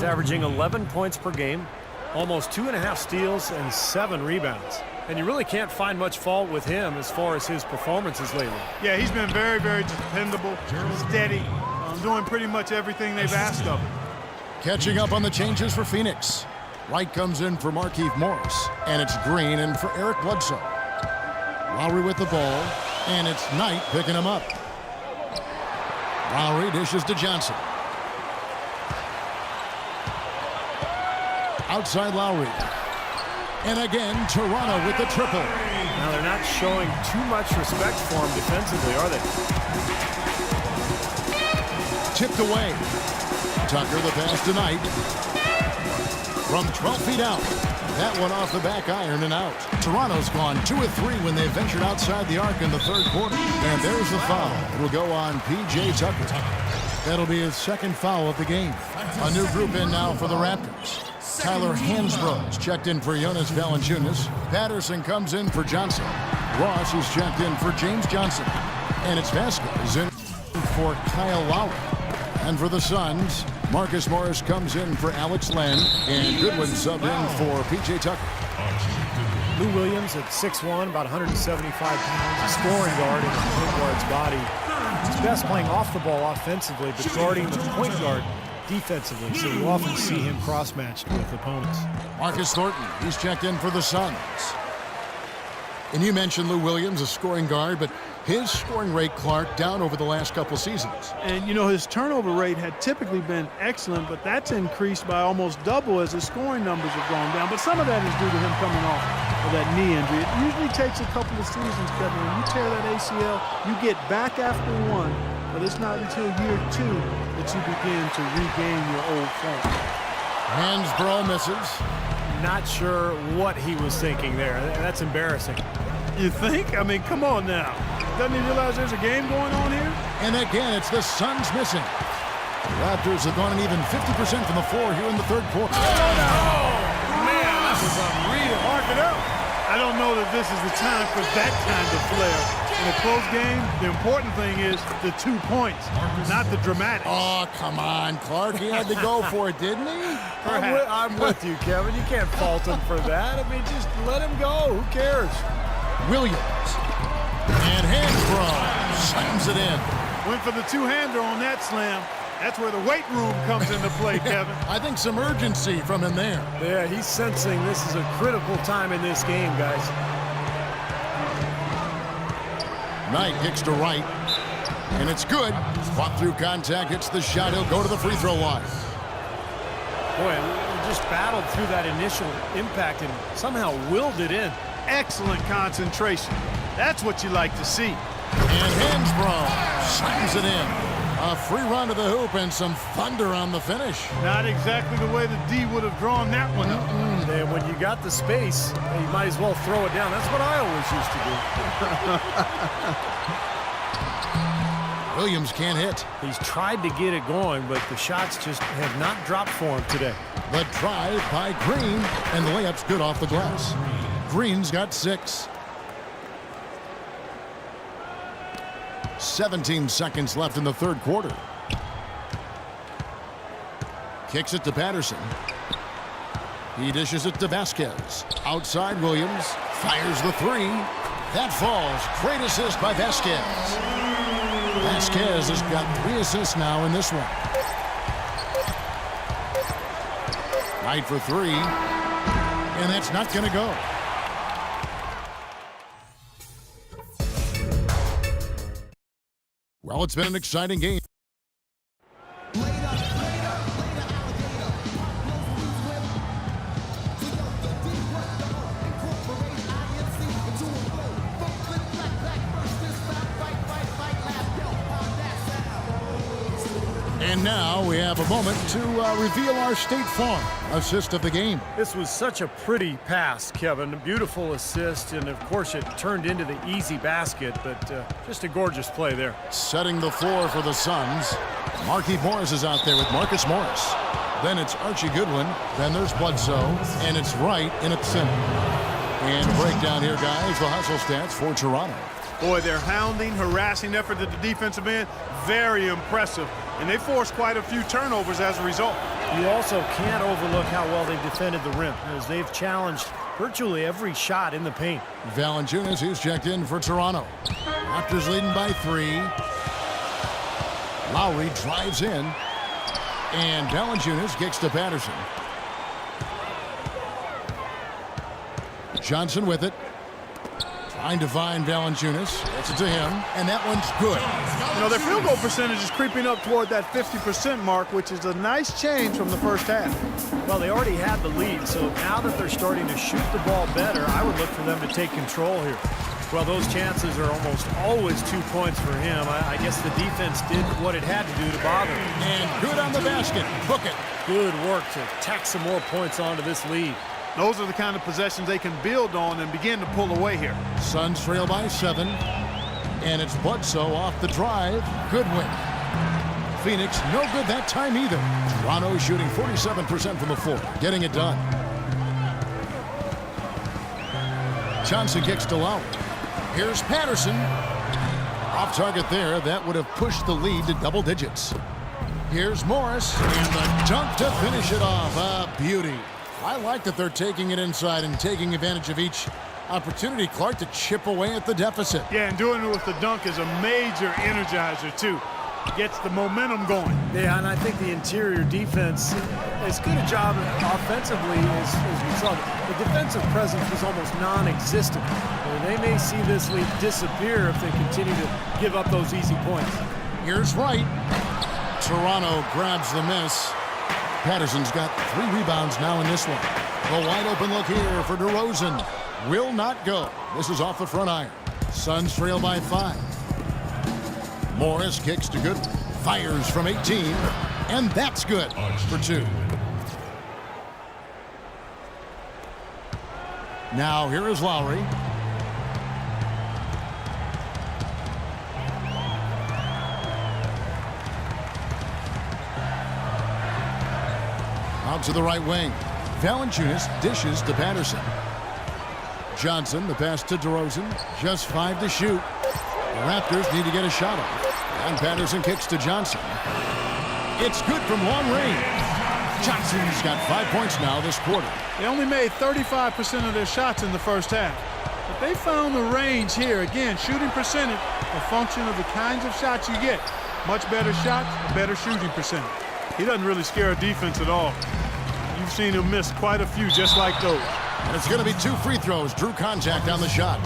He's averaging 11 points per game, almost 2.5 steals and 7 rebounds. And you really can't find much fault with him as far as his performances lately. Yeah, he's been very, very dependable, steady, doing pretty much everything they've asked of him. Catching up on the changes for Phoenix. Wright comes in for Markieff Morris, and it's Green in for Eric Bledsoe. Lowry with the ball, and it's Knight picking him up. Lowry dishes to Johnson. Outside Lowry. And again, Toronto with the triple. Now they're not showing too much respect for him defensively, are they? Tipped away. Tucker the pass to Knight. From 12 feet out. That one off the back iron and out. Toronto's gone 2 of 3 when they ventured outside the arc in the third quarter. And there's the foul. It'll go on P.J. Tucker. That'll be his second foul of the game. A new group in now for the Raptors. Tyler Hansbrough's checked in for Jonas Valanciunas. Patterson comes in for Johnson. Ross is checked in for James Johnson. And it's Vasquez in for Kyle Lowry. And for the Suns, Marcus Morris comes in for Alex Len. And Goodwin sub in for P.J. Tucker. Lou Williams at 6'1", about 175 pounds, a scoring guard in the point guard's body. He's best playing off the ball offensively, but guarding the point guard defensively, so you often see him cross-matched with opponents. Marcus Thornton, he's checked in for the Suns. And you mentioned Lou Williams, a scoring guard, but his scoring rate, Clark, down over the last couple seasons. And, you know, his turnover rate had typically been excellent, but that's increased by almost double as his scoring numbers have gone down. But some of that is due to him coming off of that knee injury. It usually takes a couple of seasons, Kevin. When you tear that ACL, you get back after one, but it's not until year 2 that you begin to regain your old form. Hansbrough misses. Not sure what he was thinking there. That's embarrassing. You think? I mean, come on now. Doesn't he realize there's a game going on here? And again, it's the Suns missing. The Raptors have gone an even 50% from the floor here in the third quarter. Oh, man, that was unreal. Mark it up. I don't know that this is the time for that kind of flair. In a close game, the important thing is the 2 points, not the dramatics. Oh, come on, Clark. He had to go for it, didn't he? I'm with you, Kevin. You can't fault him for that. I mean, just let him go. Who cares? Williams. And Hansbrough slams it in. Went for the two-hander on that slam. That's where the weight room comes into play, Kevin. I think some urgency from him there. Yeah, he's sensing this is a critical time in this game, guys. Knight kicks to Wright. And it's good. Fought through contact, hits the shot. He'll go to the free throw line. Boy, we just battled through that initial impact and somehow willed it in. Excellent concentration. That's what you like to see. And Hansbrough slams it in. A free run to the hoop and some thunder on the finish. Not exactly the way the D would have drawn that one up. And when you got the space, you might as well throw it down. That's what I always used to do. Williams can't hit. He's tried to get it going, but the shots just have not dropped for him today. The drive by Green, and the layup's good off the glass. Green's got 6. 17 seconds left in the third quarter. Kicks it to Patterson. He dishes it to Vasquez. Outside Williams. Fires the 3. That falls. Great assist by Vasquez. Vasquez has got 3 assists now in this one. Right for 3. And that's not going to go. Well, it's been an exciting game. And now we have a moment to reveal our State Farm assist of the game. This was such a pretty pass, Kevin. A beautiful assist, and of course it turned into the easy basket, but just a gorgeous play there. Setting the floor for the Suns. Markieff Morris is out there with Marcus Morris. Then it's Archie Goodwin. Then there's Bledsoe. And it's Wright in at center. And a breakdown here, guys. The hustle stats for Toronto. Boy, their hounding, harassing effort at the defensive end, very impressive. and they forced quite a few turnovers as a result. You also can't overlook how well they've defended the rim, as they've challenged virtually every shot in the paint. Valanciunas, who's checked in for Toronto. Raptors leading by 3. Lowry drives in, and Valanciunas kicks to Patterson. Johnson with it. Trying to find Valanciunas. Gets it to him, and that one's good. You know, their field goal percentage is creeping up toward that 50% mark, which is a nice change from the first half. Well, they already had the lead, so now that they're starting to shoot the ball better, I would look for them to take control here. Well, those chances are almost always 2 points for him. I guess the defense did what it had to do to bother him. And good on the basket. Book it. Good work to tack some more points onto this lead. Those are the kind of possessions they can build on and begin to pull away here. Suns trail by 7. And it's Bledsoe off the drive. Good win. Phoenix, no good that time either. Toronto shooting 47% from the floor, getting it done. Johnson kicks to Lowry. Here's Patterson. Off target there. That would have pushed the lead to double digits. Here's Morris. And the dunk to finish it off. A beauty. I like that they're taking it inside and taking advantage of each opportunity, Clark, to chip away at the deficit. Yeah, and doing it with the dunk is a major energizer, too. Gets the momentum going. Yeah, and I think the interior defense, as good a job offensively as we saw, the defensive presence was almost non-existent. And they may see this lead disappear if they continue to give up those easy points. Here's Wright. Toronto grabs the miss. Patterson's got 3 rebounds now in this one. The wide open look here for DeRozan. Will not go. This is off the front iron. Suns trail by 5. Morris kicks to good. Fires from 18. And that's good for 2. Now here is Lowry. Out to the right wing. Valanciunas dishes to Patterson. Johnson, the pass to DeRozan. Just 5 to shoot. The Raptors need to get a shot off. And Patterson kicks to Johnson. It's good from long range. Johnson's got 5 points now this quarter. They only made 35% of their shots in the first half. But they found the range here. Again, shooting percentage, a function of the kinds of shots you get. Much better shots, better shooting percentage. He doesn't really scare a defense at all. You've seen him miss quite a few just like those. And it's going to be 2 free throws. Drew contact on the shot.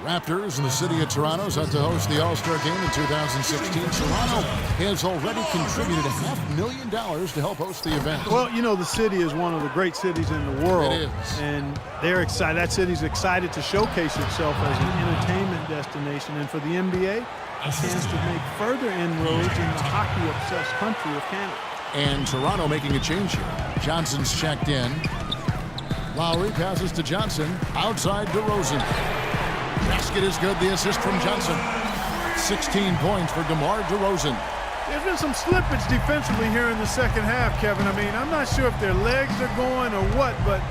The Raptors in the city of Toronto set to host the All-Star Game in 2016. Toronto has already contributed $500,000 to help host the event. Well, you know, the city is one of the great cities in the world. It is. And they're excited. That city's excited to showcase itself as an entertainment destination. And for the NBA, a chance to make further inroads in the hockey-obsessed country of Canada. And Toronto making a change here. Johnson's checked in. Lowry passes to Johnson. Outside DeRozan. Basket is good. The assist from Johnson. 16 points for DeMar DeRozan. There's been some slippage defensively here in the second half, Kevin. I mean, I'm not sure if their legs are going or what, but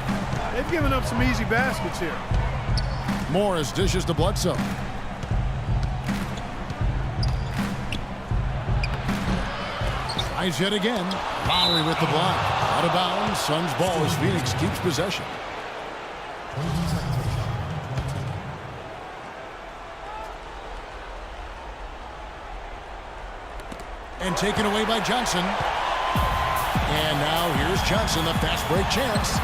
they've given up some easy baskets here. Morris dishes to Bledsoe. Tries yet again. Lowry with the block. Out of bounds. Suns ball as Phoenix keeps possession. And taken away by Johnson. And now here's Johnson, the fast break chance.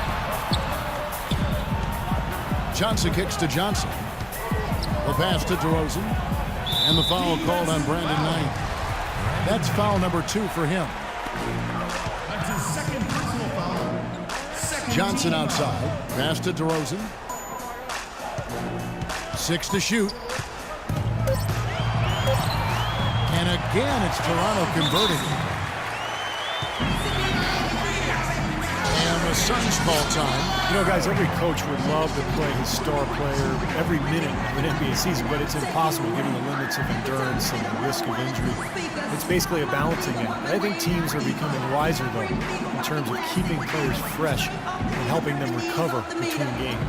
Johnson kicks to Johnson. The pass to DeRozan. And the foul called on Brandon Knight. That's foul number 2 for him. That's his second personal foul. Johnson outside. Pass to DeRozan. 6 to shoot. And again, it's Toronto converting. And the Suns call time. You know, guys, every coach would love to play his star player every minute of an NBA season, but it's impossible given the limits of endurance and the risk of injury. It's basically a balancing act. I think teams are becoming wiser, though, in terms of keeping players fresh and helping them recover between games.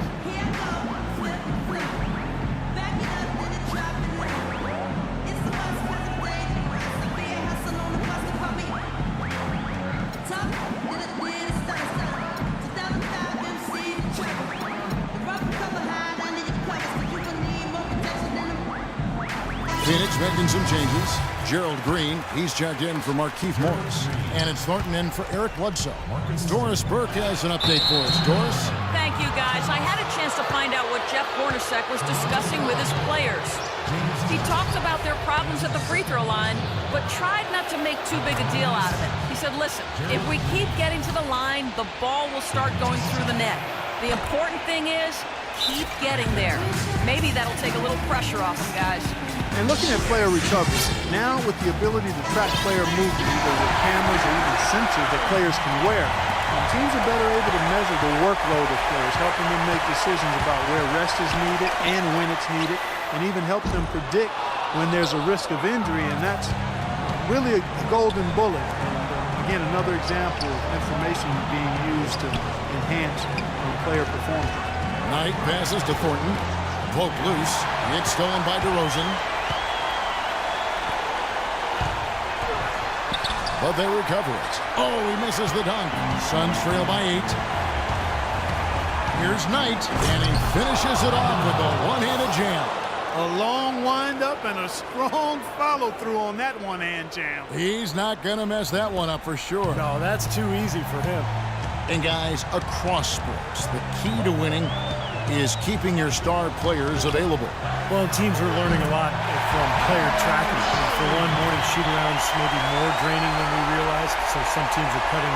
Phoenix making some changes. Gerald Green, he's checked in for Markieff Morris. And it's Thornton in for Eric Bledsoe. Doris Burke has an update for us. Doris? Thank you, guys. I had a chance to find out what Jeff Hornacek was discussing with his players. He talked about their problems at the free throw line, but tried not to make too big a deal out of it. He said, listen, if we keep getting to the line, the ball will start going through the net. The important thing is keep getting there. Maybe that'll take a little pressure off them, guys. And looking at player recovery, now with the ability to track player movement, either with cameras or even sensors that players can wear, teams are better able to measure the workload of players, helping them make decisions about where rest is needed and when it's needed, and even help them predict when there's a risk of injury, and that's really a golden bullet. And again, another example of information being used to enhance player performance. Knight passes to Thornton. Poke loose. It's stolen by DeRozan. But they recover it. Oh, he misses the dunk. Suns trail by 8. Here's Knight, and he finishes it off with a one-handed jam. A long wind-up and a strong follow-through on that one-hand jam. He's not going to mess that one up for sure. No, that's too easy for him. And guys, across sports, the key to winning is keeping your star players available. Well, teams are learning a lot from player tracking. For one, morning shoot-arounds may be more draining than we realized, so some teams are cutting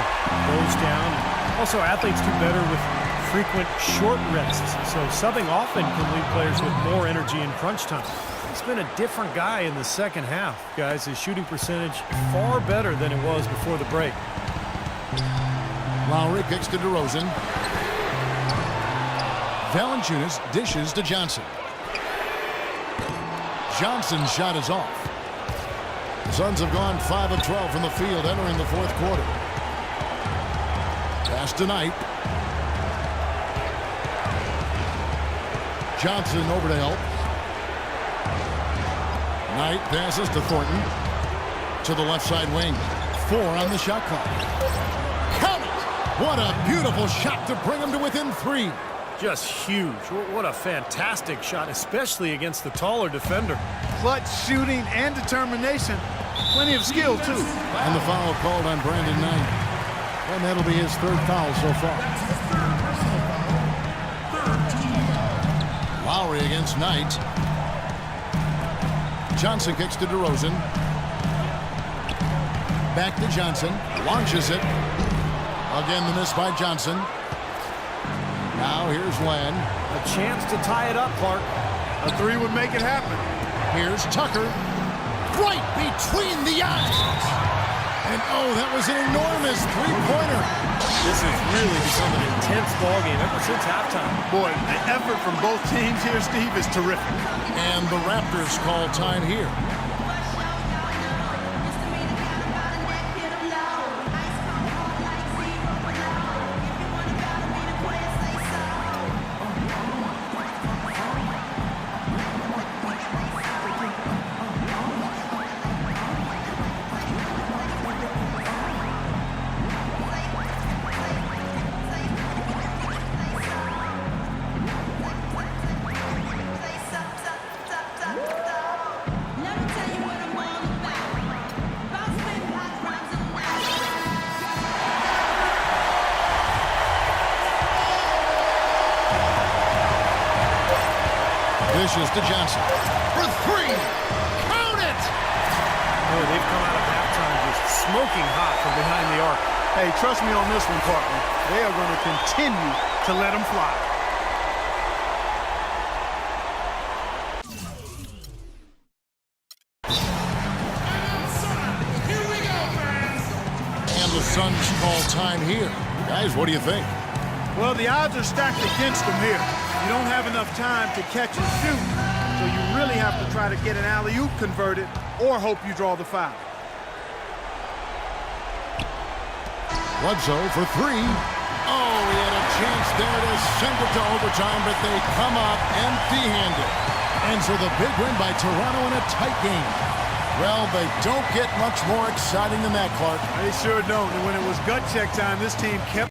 those down. Also, athletes do better with frequent short rests, so subbing often can leave players with more energy in crunch time. He's been a different guy in the second half, guys. His shooting percentage far better than it was before the break. Lowry kicks to DeRozan. Valanciunas dishes to Johnson. Johnson's shot is off. The Suns have gone 5 of 12 from the field entering the fourth quarter. Pass to Knight. Johnson over to help. Knight passes to Thornton. To the left side wing. 4 on the shot clock. Count it! What a beautiful shot to bring him to within 3. Just huge. What a fantastic shot, especially against the taller defender. Clutch shooting and determination. Plenty of skill, too. And the foul called on Brandon Knight. And that'll be his 3rd foul so far. Lowry against Knight. Johnson kicks to DeRozan. Back to Johnson. Launches it. Again, the miss by Johnson. Now here's Len. A chance to tie it up, Clark. A 3 would make it happen. Here's Tucker. Right between the eyes. And oh, that was an enormous three-pointer. This has really become an intense ballgame ever since halftime. Boy, the effort from both teams here, Steve, is terrific. And the Raptors call time here. Dishes to Johnson for 3. Count it! Boy, they've come out of halftime just smoking hot from behind the arc. Hey, trust me on this one, partner. They are going to continue to let them fly. Here we go, fans. And the Suns call time here. Guys, what do you think? Well, the odds are stacked against them here. You don't have enough time to catch and shoot, so you really have to try to get an alley-oop converted or hope you draw the foul. Bledsoe for 3. Oh, he had a chance there to send it to overtime, but they come up empty-handed. And so the big win by Toronto in a tight game. Well, they don't get much more exciting than that, Clark. They sure don't. And when it was gut check time, this team kept